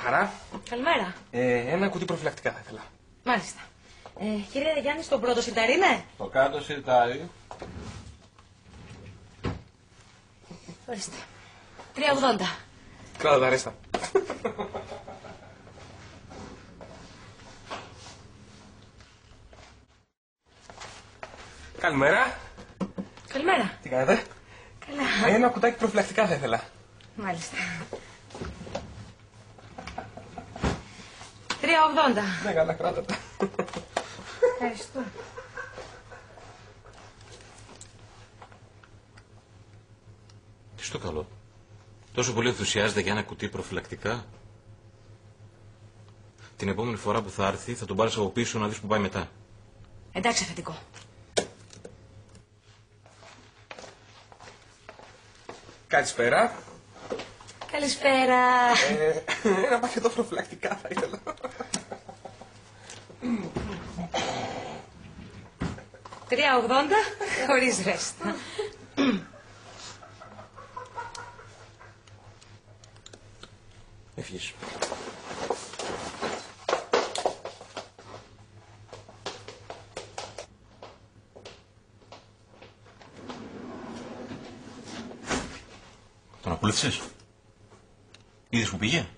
χαρά. Καλημέρα. Ένα κουτί προφυλακτικά θα ήθελα. Μάλιστα. Κύριε Γιάννη, στο πρώτο σιρτάρι είναι? Το κάτω σιρτάρι. Ορίστε. 3,80. Κράτα τα ρέστα. Καλημέρα. Καλημέρα. Τι κάνετε? Καλά. Ένα κουτάκι προφυλακτικά θα ήθελα. Μάλιστα. 3,80. Ναι, καλά, κράτα τα. Ευχαριστώ. Τι στο καλό. Τόσο πολύ ενθουσιάζεται για ένα κουτί προφυλακτικά. Την επόμενη φορά που θα έρθει θα τον πάρεις από πίσω να δεις που πάει μετά. Εντάξει, αφεντικό. Καλησπέρα. Καλησπέρα. Ένα πακέτο προφυλακτικά θα ήθελα. 3,80 χωρίς ρέστα. Έφυγες. Τον ακολούθησες? Είδες που πήγε?